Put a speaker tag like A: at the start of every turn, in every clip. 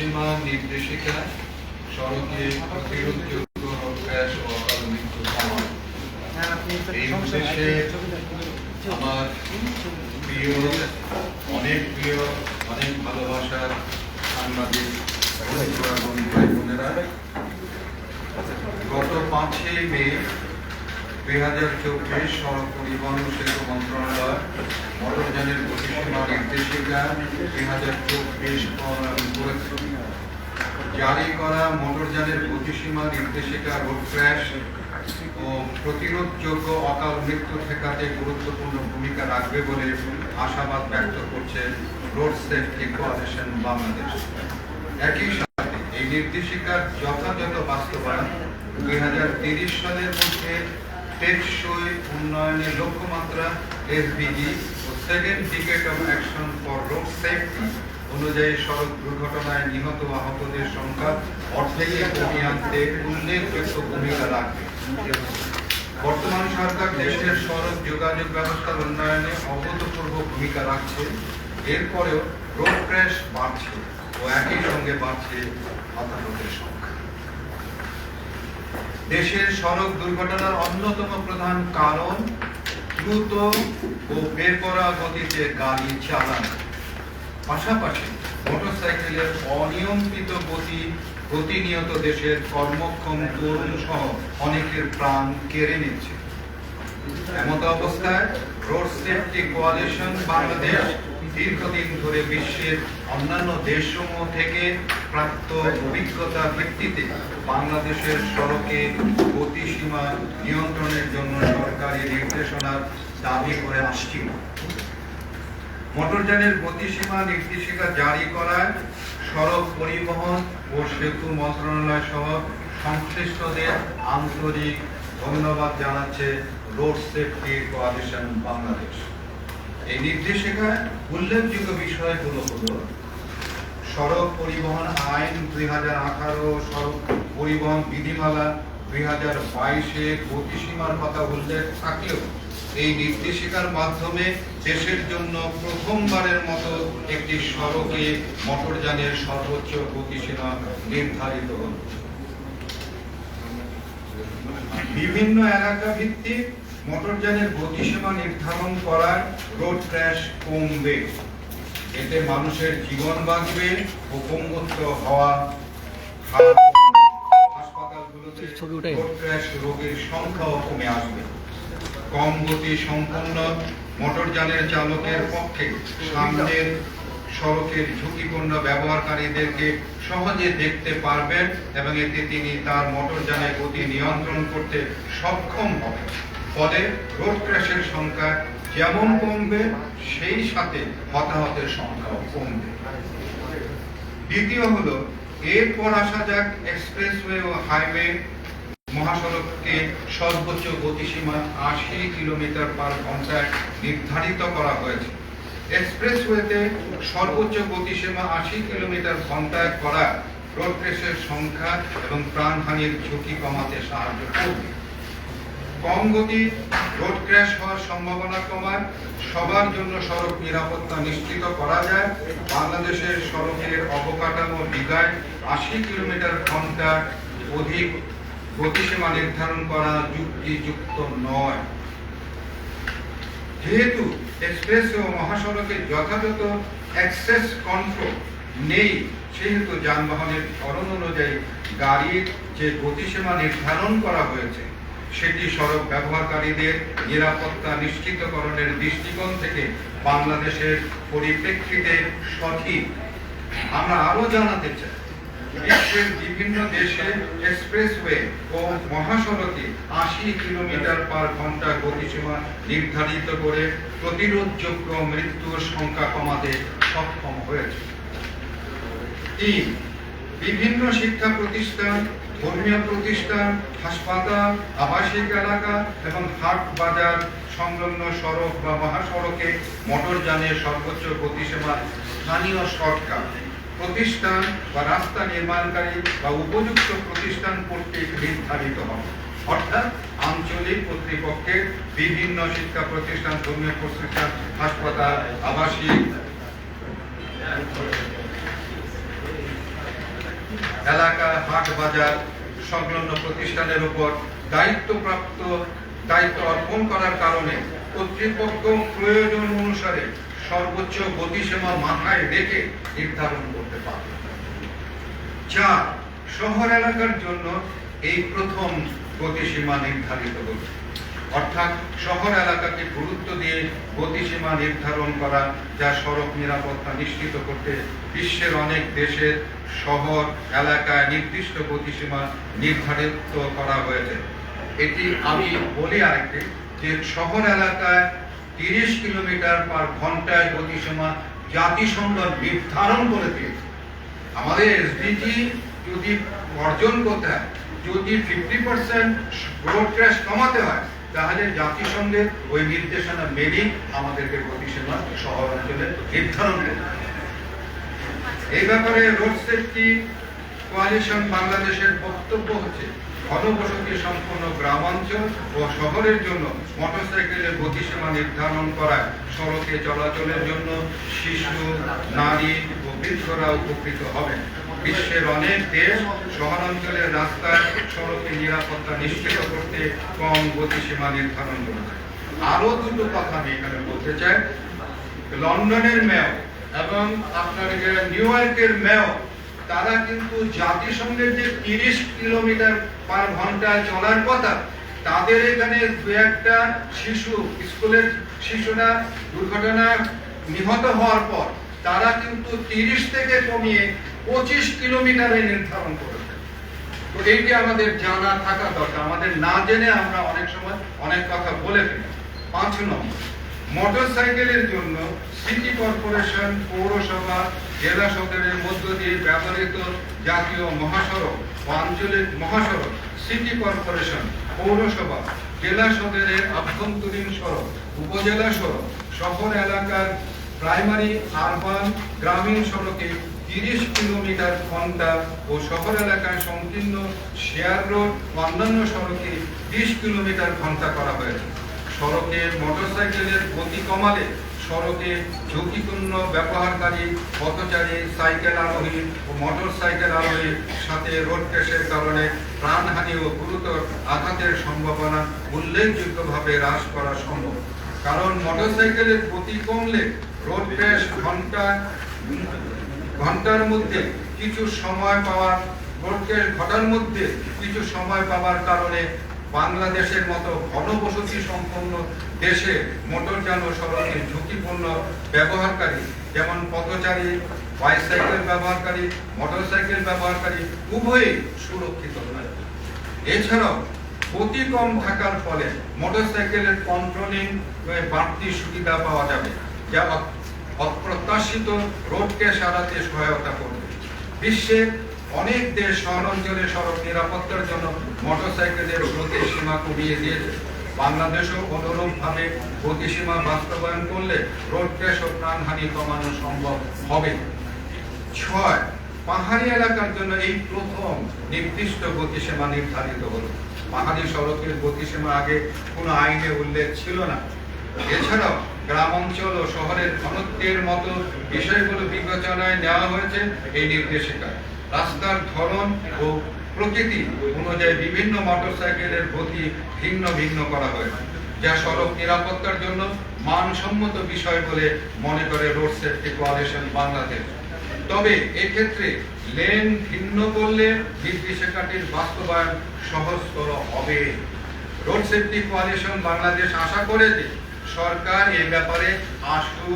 A: গতিসীমা নির্দেশিকা সড়কে প্রতিরোধযোগ্য ক্র্যাশ ও অকাল মৃত্যু কমানো। এই উদ্দেশ্যে আমার প্রিয় অনেক ভালোবাসার সাংবাদিক এবং ভাই বোনেরা, গত 5 মে 2024 সড়ক পরিবহন ও সেতু মন্ত্রণালয় মোটরযানের গতিসীমা নির্দেশিকা 2024 প্রণয়ন করেছে। জারি করা মোটরযানের গতিসীমা নির্দেশিকা রোড ক্র্যাশ ও প্রতিরোধযোগ্য অকাল মৃত্যু ঠেকাতে গুরুত্বপূর্ণ ভূমিকা রাখবে বলে আশাবাদ ব্যক্ত করছে রোড সেফটি কোয়ালিশন বাংলাদেশ। একই সাথে এই নির্দেশিকার যথাযথ বাস্তবায়ন 2030 সালের মধ্যে টেকসই উন্নয়নের লক্ষ্যমাত্রা SDG ও second decade of action for road safety অনুযায়ী সড়ক দুর্ঘটনায় নিহত আহতদের সংখ্যা অর্ধেকে কমিয়ে আনতে উল্লেখযোগ্য ভূমিকা রাখবে। বর্তমান সরকার দেশের সড়ক যোগাযোগ ব্যবস্থার উন্নয়নে অভূতপূর্ব ভূমিকা রাখছে। এরপরেও রোড ক্র্যাশ বাড়ছে ও একই সঙ্গে বাড়ছে হতাহতের সংখ্যা। দেশের সড়ক দুর্ঘটনার অন্যতম প্রধান কারণ দ্রুত ও বেপরোয়া গতিতে গাড়ি চালানো, পাশাপাশি মোটরসাইকেলের অনিয়ন্ত্রিত গতি প্রতিনিয়ত দেশের কর্মক্ষম তরুণ সহ অনেকের প্রাণ কেড়ে নিচ্ছে। এমত অবস্থায় রোড সেফটি কোয়ালিশন বাংলাদেশ দীর্ঘদিন ধরে বিশ্বের অন্যান্য দেশসমূহ থেকে প্রাপ্ত অভিজ্ঞতা ভিত্তিতে বাংলাদেশের সড়কে গতিসীমা নিয়ন্ত্রণের জন্য সরকারি নির্দেশনার দাবি করে আসছিল। মোটরযানের গতিসীমা নির্দেশিকা জারি করায় সড়ক পরিবহন ও সেতু মন্ত্রণালয় সহ সংশ্লিষ্টদের আন্তরিক ধন্যবাদ জানাচ্ছে রোড সেফটি কোয়ালিশন বাংলাদেশ। এই নির্দেশিকায় উল্লেখযোগ্য বিষয়গুলো হলো সড়ক পরিবহন আইন 2018, সড়ক পরিবহন বিধিমালা 2022 গতিসীমার কথা উল্লেখ থাকলেও এই নির্দেশিকার মাধ্যমে দেশের জন্য প্রথমবারের মতো একটি সড়কে মোটরযানের সর্বোচ্চ গতিসীমা নির্ধারিত হল। বিভিন্ন এলাকা ভিত্তিক মোটরযানের গতিসীমা নির্ধারণ করার রোড ক্র্যাশ কমবে। এতে মানুষের জীবন বাঁচবে ও পঙ্গুত্ব হওয়া, হাসপাতালগুলোতে রোড ক্র্যাশ রোগীর সংখ্যাও কমে আসবে। কম গতি সম্পন্ন মোটরযানের চালকের পক্ষে সামনের সড়কের ঝুঁকিপূর্ণ ব্যবহারকারীদেরকে সহজে দেখতে পারবেন এবং এতে তিনি তার মোটরযানের গতি নিয়ন্ত্রণ করতে সক্ষম হবেন। ফলে রোড ক্র্যাশের সংখ্যা যেমন কমবে সেই সাথে হতাহতের সংখ্যাও কমবে। দ্বিতীয় হলো, এরপর আসা যাক এক্সপ্রেসওয়ে ও হাইওয়ে মহাসড়ককে সর্বোচ্চ গতিসীমা 80 কিলোমিটার/ঘন্টায় নির্ধারিত করা হয়েছে। এক্সপ্রেসওয়েতে সর্বোচ্চ গতিসীমা 80 কিলোমিটার/ঘন্টায় করা রোড ক্র্যাশের সংখ্যা এবং প্রাণহানির ঝুঁকি কমাতে সাহায্য করবে। কম গতি রোড ক্র্যাশ হওয়ার সম্ভাবনা কমায় সবার জন্য সড়ক নিরাপত্তা নিশ্চিত করা যায়। বাংলাদেশের সড়কের অবকাঠামো ডিজাইন 80 কিলোমিটার/ঘন্টা অধিক গতিসীমা নির্ধারণ করা যুক্তিযুক্ত নয়। যেহেতু এক্সপ্রেস ও মহাসড়কে যথাযথ অ্যাক্সেস কন্ট্রোল নেই, সেহেতু যানবাহনের ধরন অনুযায়ী গাড়ির যে গতিসীমা নির্ধারণ করা হয়েছে সেটি সড়ক ব্যবহারকারীদের নিরাপত্তা নিশ্চিতকরণের দৃষ্টিকোণ থেকে বাংলাদেশের পরিপ্রেক্ষিতে সঠিক। আমরা আরো জানাতে চাই, বিশ্বের বিভিন্ন দেশে এক্সপ্রেসওয়ে ও মহাসড়কে 80 কিলোমিটার/ঘন্টা গতিসীমা নির্ধারিত করে প্রতিরোধযোগ্য মৃত্যুর সংখ্যা কমাতে সক্ষম হয়েছে। 3. বিভিন্ন শিক্ষা প্রতিষ্ঠান, ধর্মীয় প্রতিষ্ঠান, হাসপাতাল, আবাসিক এলাকা এবং হাট বাজার সংলগ্ন সড়ক বা মহাসড়কে মোটরযানের সর্বোচ্চ গতিসীমা স্থানীয় সরকার, প্রতিষ্ঠান বা রাস্তা নির্মাণকারী বা উপযুক্ত প্রতিষ্ঠান কর্তৃক নির্ধারিত হবে। অর্থাৎ আঞ্চলিক কর্তৃপক্ষের বিভিন্ন শিক্ষা প্রতিষ্ঠান, ধর্মীয় প্রতিষ্ঠান, হাসপাতাল, আবাসিক এলাকা, হাট বাজার সংলগ্ন প্রতিষ্ঠানের উপর দায়িত্ব অর্পণ করার কারণে কর্তৃপক্ষ প্রয়োজন অনুসারে সর্বোচ্চ গতিসীমা মাথায় রেখে নির্ধারণ করতে পারবে। 4. শহর এলাকার জন্য এই প্রথম গতিসীমা নির্ধারিত হল, অর্থাৎ শহর এলাকাকে গুরুত্ব দিয়ে গতিসীমা নির্ধারণ করা, যা সড়ক নিরাপত্তা নিশ্চিত করতে বিশ্বের অনেক দেশের শহর এলাকায় নির্দিষ্ট গতিসীমা নির্ধারিত করা হয়েছে। এটি আমি বলি আরেকটি, যে শহর এলাকায় 30 কিলোমিটার/ঘন্টায় গতিসীমা জাতিসংঘ নির্ধারণ করে দিয়েছে। আমাদের এসডিজি যদি অর্জন করতে হয়, যদি 50% রোড ক্র্যাশ কমাতে হয়, তাহলে জাতিসংঘের ওই নির্দেশনা মেনেই আমাদেরকে গতিসীমা শহর অঞ্চলে নির্ধারণ করতে হবে। এই ব্যাপারে রোড সেফটি কোয়ালিশন বাংলাদেশের বক্তব্য হচ্ছে, ঘনবসতি সম্পন্ন গ্রামাঞ্চল ও শহরের জন্য মোটরসাইকেলের গতিসীমা নির্ধারণ করা সড়কে চলাচলের জন্য শিশু, নারী ও বৃদ্ধরা উপকৃত হবেন। বিশ্বের অনেক দেশ শহরাঞ্চলের রাস্তায় সড়কে নিরাপত্তা নিশ্চিত করতে কম গতিসীমা নির্ধারণ করেছে। আরো দুটো কথা আমি এখানে বলতে চাই। লন্ডনের মেয়র এবং আপনার নিউ ইয়র্কের মেয়র, তারা কিন্তু জাতিসংঘের যে 30 কিলোমিটার/ঘন্টায় চলার কথা, তাদের এখানে দু একটা শিশু, স্কুলের শিশুরা দুর্ঘটনায় নিহত হওয়ার পর তারা কিন্তু 30 থেকে কমিয়ে 25 কিলোমিটারে নির্ধারণ করেছে। তো এইটি আমাদের জানা থাকা দরকার। আমাদের না জেনে আমরা অনেক সময় অনেক কথা বলে ফেলি। 5 নম্বর, মোটরসাইকেলের জন্য সিটি কর্পোরেশন, পৌরসভা, জেলা সদরের মধ্য দিয়ে ব্যবহৃত জাতীয় মহাসড়ক ও আঞ্চলিক মহাসড়ক, সিটি কর্পোরেশন, পৌরসভা, জেলা সদরের আভ্যন্তরীণ সড়ক, উপজেলা সড়ক, শহর এলাকার প্রাইমারি, আরবান, গ্রামীণ সড়কে 30 কিলোমিটার/ঘন্টা ও শহর এলাকায় সংকীর্ণ শেয়ার রোড, অন্যান্য সড়কে 20 কিলোমিটার/ঘন্টা করা হয়েছে। সড়কে মোটরসাইকেলের গতি কমালে সড়কে ঝুঁকিপূর্ণ ব্যবহারকারী, পথচারী, সাইকেল আরোহী ও মোটরসাইকেল আরোহীর সাথে রোড ক্র্যাশের কারণে প্রাণহানি ও গুরুতর আঘাতের সম্ভাবনা উল্লেখযোগ্যভাবে হ্রাস করা সম্ভব। কারণ মোটরসাইকেলের গতি কমলে রোড ক্র্যাশ ঘন্টার মধ্যে কিছু সময় পাওয়ার কারণে বাংলাদেশের মতো ঘনবসতি সম্পন্ন দেশে মোটরযান ও সড়কের ঝুঁকিপূর্ণ ব্যবহারকারী, যেমন পথচারী, বাইসাইকেল ব্যবহারকারী, মোটরসাইকেল ব্যবহারকারী উভয়ই সুরক্ষিত হয়। এছাড়াও গতি কম থাকার ফলে মোটরসাইকেলের কন্ট্রোলিং বাড়তি সুবিধা পাওয়া যাবে, যা অপ্রত্যাশিত রোড ক্র্যাশ এড়াতে সহায়তা করবে। বিশ্বের অনেক দেশ শহরাঞ্চলে সড়ক নিরাপত্তার জন্য মোটরসাইকেলের গতিসীমা কমিয়ে দিয়েছে। বাংলাদেশও অনুরূপভাবে গতিসীমা বাস্তবায়ন করলে রোড ক্র্যাশ ও প্রাণহানি কমানো সম্ভব হবে। 6. পাহাড়ি এলাকার জন্য এই প্রথম নির্দিষ্ট গতিসীমা নির্ধারিত হলো। পাহাড়ি সড়কের গতিসীমা আগে কোনো আইনে উল্লেখ ছিল না। এছাড়াও গ্রাম অঞ্চল ও শহরের ঘনত্বের মতো বিষয়গুলো বিবেচনায় নেওয়া হয়েছে এই নির্দেশিকায়। রাস্তার ধরন ও প্রকৃতি অনুযায়ী বিভিন্ন মোটরসাইকেলের গতি ভিন্ন ভিন্ন করা হয়েছে, যা সড়ক নিরাপত্তার জন্য মানসম্মত বিষয় বলে মনে করে রোড সেফটি কোয়ালিশন বাংলাদেশ। তবে এক্ষেত্রে লেন ভিন্ন করলে নির্দেশিকাটির বাস্তবায়ন সহজতর হবে। রোড সেফটি কোয়ালিশন বাংলাদেশ আশা করে যে সরকার এ ব্যাপারে আশু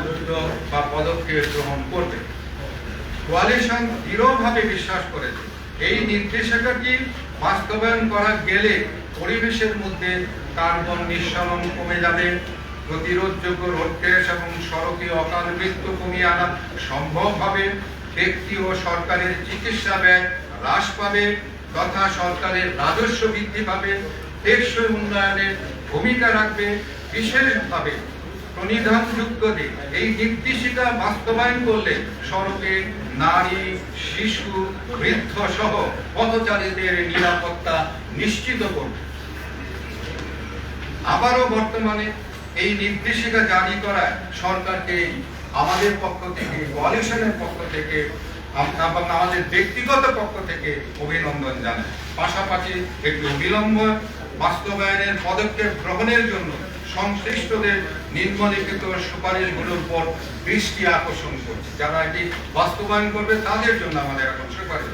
A: উদ্যোগ বা পদক্ষেপ গ্রহণ করবে। কোয়ালিশন দৃঢ়ভাবে বিশ্বাস করেছে এই নির্দেশিকাটি বাস্তবায়ন করা গেলে পরিবেশের মধ্যে কার্বন নিঃসরণ কমে যাবে, প্রতিরোধযোগ্য রোড ক্র্যাশ এবং সড়কে অকাল মৃত্যু কমিয়ে আনা সম্ভব হবে, ব্যক্তি ও সরকারের চিকিৎসা ব্যয় হ্রাস পাবে তথা সরকারের রাজস্ব বৃদ্ধি পাবে, টেকসই উন্নয়নের ভূমিকা রাখবে। বিশেষভাবে প্রণিধানযুক্ত দিক, এই নির্দেশিকা বাস্তবায়ন করলে সড়কে নারী, শিশু, বৃদ্ধ সহ পথচারীদের নিরাপত্তা নিশ্চিত করবে। আবারও বর্তমানে এই নির্দেশিকা জারি করায় সরকারকে আমাদের পক্ষ থেকে, কোয়ালিশনের পক্ষ থেকে এবং আমাদের ব্যক্তিগত পক্ষ থেকে অভিনন্দন জানাই। পাশাপাশি একটি অবিলম্ব বাস্তবায়নের পদক্ষেপ গ্রহণের জন্য সংশ্লিষ্টদের নিম্নলিখিত সুপারিশগুলোর উপর দৃষ্টি আকর্ষণ করছে। যারা এটি বাস্তবায়ন করবে তাদের জন্য আমাদের এখন সুপারিশ।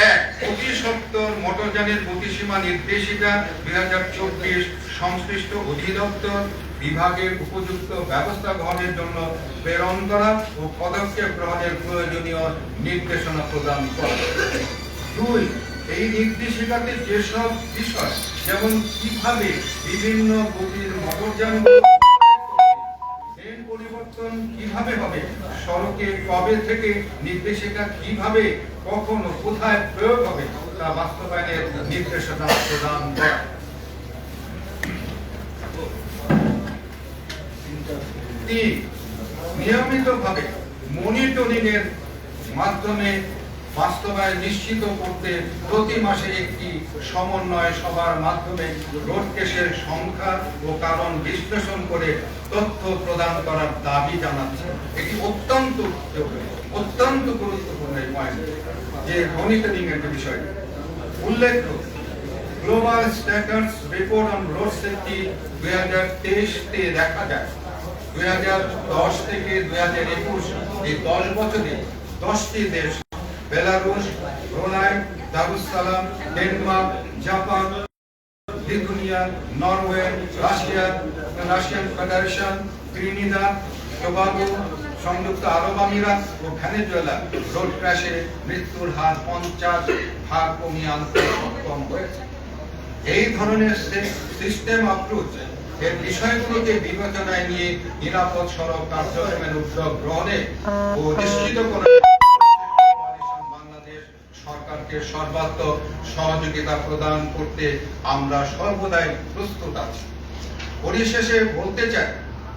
A: ১. অতি সত্বর মোটরযানের গতিসীমা নির্দেশিকা ২০২৪ সংশ্লিষ্ট অধিদপ্তর বিভাগের উপযুক্ত ব্যবস্থা গ্রহণের জন্য প্রেরণ করা ও পদক্ষেপ গ্রহণের প্রয়োজনীয় নির্দেশনা প্রদান করা। ২. এই নির্দেশিকাতে যেসব বিষয়, যেমন কিভাবে বিভিন্ন গতির মোটরযান পরিবর্তন কিভাবে হবে, সড়কে কবে থেকে নির্দেশিকা কিভাবে, কখন ও কোথায় প্রয়োগ হবে, তা বাস্তবায়নের নির্দেশনা প্রদান করা। নিয়মিতভাবে মনিটরিং এর মাধ্যমে বাস্তবায়ন নিশ্চিত করতে প্রতি মাসে একটি সমন্বয় সভার মাধ্যমে রোড কেসের সংখ্যা ও কারণ বিশ্লেষণ করে তথ্য প্রদান করার দাবি জানাচ্ছে। এটি অত্যন্ত গুরুত্বপূর্ণ এই পয়েন্ট, যে মনিটরিং এর বিষয়। উল্লেখ্য, global status report on road safety 2023 তে দেখা যায় 2010 থেকে 2021 এই 10 বছরে 10টি দেশ, Belarus, Brunei, Darussalam, Denmark, Japan, Lithuania, Norway, Russian federation, Trinidad, Tobago, সংযুক্ত আরব আমিরাত ও ভেনেজুয়েলা রোড ক্র্যাশে মৃত্যুর হার 50% কমিয়ে আনতে সক্ষম হয়েছে। এই ধরনের সিস্টেম অ্যাপ্রোচ এর বিষয়গুলোকে বিবেচনায় নিয়ে নিরাপদ সড়ক কার্যক্রমের উদ্যোগ গ্রহণে ও নিশ্চিত করে বাংলাদেশ সরকারকে সর্বাত্মক সহযোগিতা প্রদান করতে আমরা সর্বদাই প্রস্তুত আছি। পরিশেষে বলতে চাই,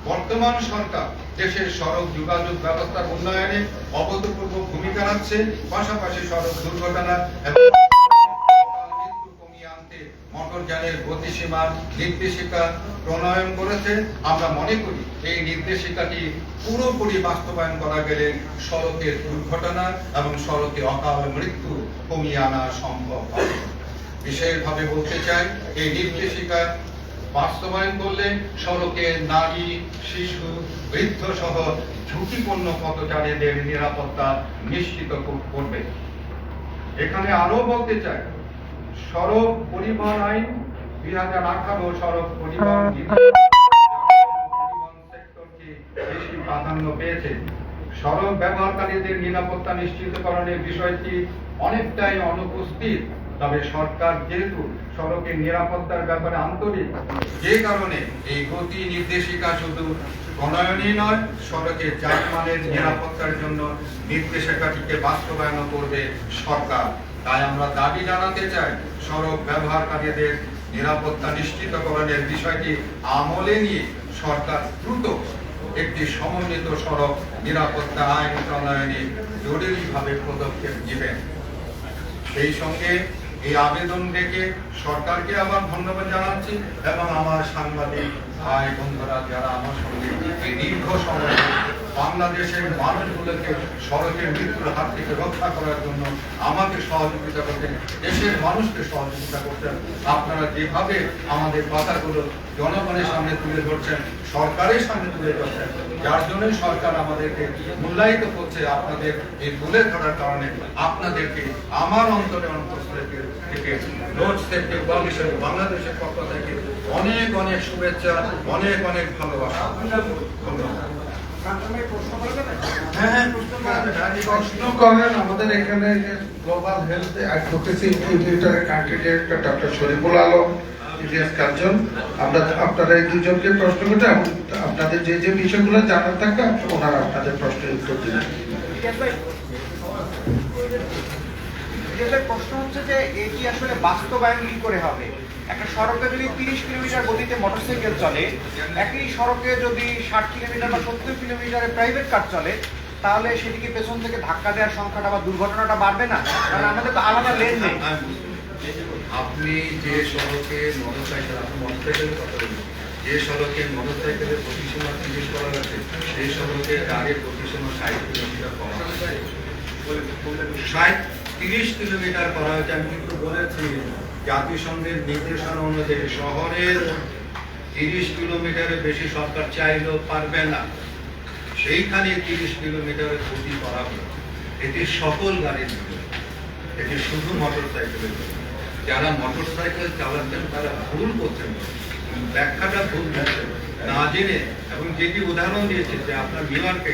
A: বর্তমান সরকার দেশের সড়ক যোগাযোগ ব্যবস্থার উন্নয়নে অভূতপূর্ব ভূমিকা রাখছে। পাশাপাশি সড়ক দুর্ঘটনা এবং মোটরযানের গতিসীমা নির্দেশিকা প্রণয়ন করেছে। আমরা মনে করি এই নির্দেশিকাটি পুরোপুরি বাস্তবায়ন করা গেলে সড়কের দুর্ঘটনা এবং সড়কে অকাল মৃত্যু কমিয়ে আনা সম্ভব হবে। বিশেষভাবে বলতে চাই, এই নির্দেশিকা বাস্তবায়ন করলে সড়কে নারী, শিশু, বৃদ্ধ সহ ঝুঁকিপূর্ণ পথচারীদের নিরাপত্তা নিশ্চিত করবে। এখানে আরো বলতে চাই, সড়ক পরিবহন আইন 2018 সড়ক পরিবহন সেক্টরকে বেশি প্রাধান্য পেয়েছে। সড়ক ব্যবহারকারীদের নিরাপত্তা নিশ্চিতকরণের বিষয়টি অনেকটাই অনুপস্থিত। তবে সরকার যেহেতু সড়কের নিরাপত্তার ব্যাপারে আন্তরিক, যে কারণে এই গতি নির্দেশিকা শুধু প্রণয়নই নয়, সড়কে যানবাহনের নিরাপত্তার জন্য নির্দেশিকাটিকে বাস্তবায়ন করবে সরকার। তাই আমরা দাবি জানাতে চাই, সড়ক ব্যবহারকারীদের নিরাপত্তা নিশ্চিতকরণের বিষয়টি আমলে নিয়ে সরকার দ্রুত একটি সমন্বিত সড়ক নিরাপত্তা আইন প্রণয়নে জরুরিভাবে পদক্ষেপ নেবেন। সেই সঙ্গে এই আবেদন দেখে সরকারকে আবার ধন্যবাদ জানাচ্ছি এবং আমার সাংবাদিক ভাই বন্ধুরা যারা আমার সঙ্গে এই দীর্ঘ সময় বাংলাদেশের মানুষগুলোকে সড়কের মৃত্যুর হাত থেকে রক্ষা করার জন্য আমাকে সহযোগিতা করতেন, দেশের মানুষকে সহযোগিতা করতেন। আপনারা যেভাবে আমাদের কথাগুলো জনগণের সামনে তুলে ধরছেন, সরকারের সামনে তুলে ধরছেন, যার জন্যই সরকার আমাদেরকে মূল্যায়িত করছে। আপনাদের এই তুলে ধরার কারণে আপনাদেরকে আমার অন্তরে থেকে রোড সেফটি কোয়ালিশন বাংলাদেশের পক্ষ থেকে অনেক অনেক শুভেচ্ছা, অনেক অনেক ভালোবাসা।
B: প্রশ্ন করেন। আমাদের এখানে গ্লোবাল হেলথ অ্যাডভোকেসি ইনস্টিটিউটের country director doctor Shariful Alam, Ilias Kanchan, আপনারা এই দুজনকে প্রশ্ন করতে এবং আপনাদের যে যে বিষয়গুলো জানার থাকবে ওনারা আপনাদের প্রশ্নের উত্তর দিবেন।
C: প্রশ্ন হচ্ছে যে এটি আসলে বাস্তবায়ন কি করে হবে? একটা সড়কে যদি 30 কিলোমিটার গতিতে মোটরসাইকেল চলে, একই সড়কে যদি 60 কিলোমিটার বা 70 কিলোমিটারে প্রাইভেট কার চলে, তাহলে সেটিকে পেছন থেকে ধাক্কা দেওয়ার সংখ্যাটা বা দুর্ঘটনাটা বাড়বে না? কারণ আমাদের তো আলাদা লেন নেই।
A: আপনি যে সড়কে মোটরসাইকেলের কথা বলবেন, যে সড়কে মোটরসাইকেলের গতিসীমা 30 করা আছে, সেই সড়কে গাড়ির গতিসীমা 60 কিলোমিটার করা আছে। 30 কিলোমিটার করা হয়েছে। আমি কিন্তু বলেছি জাতিসংঘের নির্দেশনা অনুযায়ী শহরের 30 কিলোমিটারের বেশি সরকার চাইলেও পারবে না, সেইখানে 30 কিলোমিটারের গতি করা হলো। এটি সকল গাড়ির জন্য, এটি শুধু মোটর সাইকেলের জন্য। যারা মোটর সাইকেল চালাচ্ছেন তারা ভুল করছেন, ব্যাখ্যাটা ভুল দিচ্ছেন না জেনে। এবং যেটি উদাহরণ দিয়েছে যে আপনার নিউ ইয়র্কে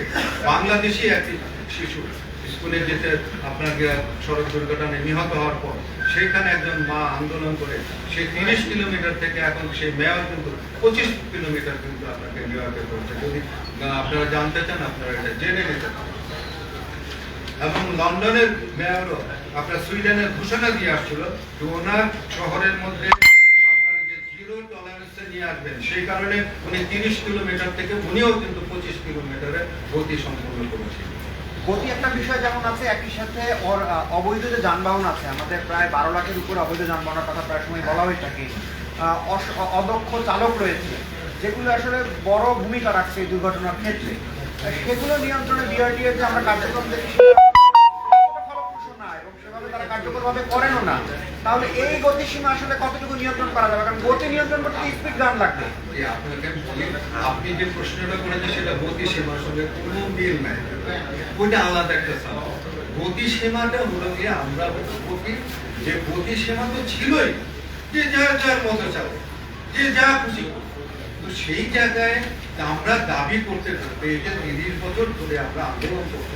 A: বাংলাদেশি একটি শিশু স্কুলে যেতে আপনার সড়ক দুর্ঘটনায় নিহত হওয়ার পর সেখানে একজন মা আন্দোলন করে সে 30 কিলোমিটার থেকে এখন সেই মেয়র কিন্তু 25 কিলোমিটার কিন্তু আপনাকে নিউ ইয়র্কে করছে। যদি আপনারা জানতে চান আপনারা এটা জেনে নিতে পারেন। এবং লন্ডনের মেয়রও আপনার সুইডেনের ঘোষণা দিয়ে আসছিল যে ওনার শহরের মধ্যে আপনার যে জিরো টলারেন্সে নিয়ে আসবেন, সেই কারণে উনি 30 কিলোমিটার থেকে উনিও কিন্তু 25 কিলোমিটারের গতি সম্পূর্ণ করেছিলেন।
C: গতি একটা বিষয় যেমন আছে, একই সাথে ওর অবৈধ যে যানবাহন আছে, আমাদের প্রায় 12 লাখের উপর অবৈধ যানবাহনের কথা প্রায় সময় বলা হয়ে থাকে। অদক্ষ চালক রয়েছে যেগুলো আসলে বড় ভূমিকা রাখছে এই দুর্ঘটনার ক্ষেত্রে। সেগুলো নিয়ন্ত্রণে বিআরটিএ যে আমরা কার্যক্রম দেখি ফলপ্রসূ না এবং সেভাবে তারা কার্যকরভাবে করেনও না। তাহলে এই গতিসীমা আসলে কতটুকু নিয়ন্ত্রণ করা যাবে? কারণ গতি নিয়ন্ত্রণ করতে স্পিড গান লাগবে।
A: আপনাকে বলি, আপনি যে প্রশ্নটা করেছেন সেটা গতিসীমার সঙ্গে কোনো মিল নাই, ওইটা আলাদা একটা সাবজেক্ট। গতিসীমাটা হলো গিয়ে আমরা বলি যে গতিসীমা তো ছিলই, যে যার মতো চালে, যে যা খুশি। তো সেই জায়গায় আমরা দাবি করতে করতে এই যে 30 বছর ধরে আমরা আন্দোলন করতে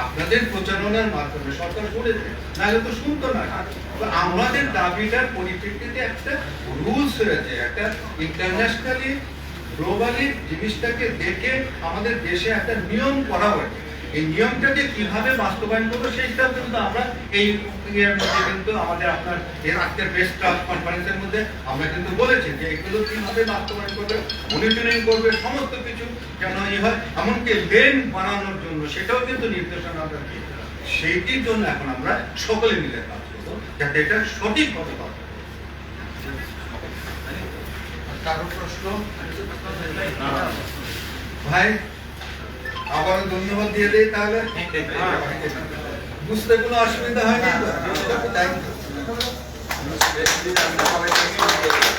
A: আপনাদের প্রচারণার মাধ্যমে সরকার করেছে, নাহলে তো শুনতো না। তো আমাদের দাবিটার পরিপ্রেক্ষিতে একটা রুলস রয়েছে, একটা ইন্টারন্যাশনালি গ্লোবালি জিনিসটাকে দেখে আমাদের দেশে একটা নিয়ম করা হয়েছে। এই নিয়মটাকে কিভাবে বাস্তবায়ন করবো সেইটাও কিন্তু আমরা এই ইয়ের মধ্যে কিন্তু আমাদের আপনার এর আজকের প্রেস কনফারেন্সের মধ্যে আমরা কিন্তু বলেছি যে এগুলো কিভাবে বাস্তবায়ন করবে, মনিটরিং করবে, সমস্ত কিছু যেন ই হয়, এমনকি লেন বানানোর জন্য সেটাও কিন্তু নির্দেশনা আমরা দিই। সেইটির জন্য এখন আমরা সকলে মিলে কাজ করবো যাতে এটা সঠিকভাবে পাবো।
B: কারো প্রশ্ন?
A: ভাই আবার ধন্যবাদ দিয়ে দেই তাহলে, বুঝতে কোনো অসুবিধা হয়নি তো?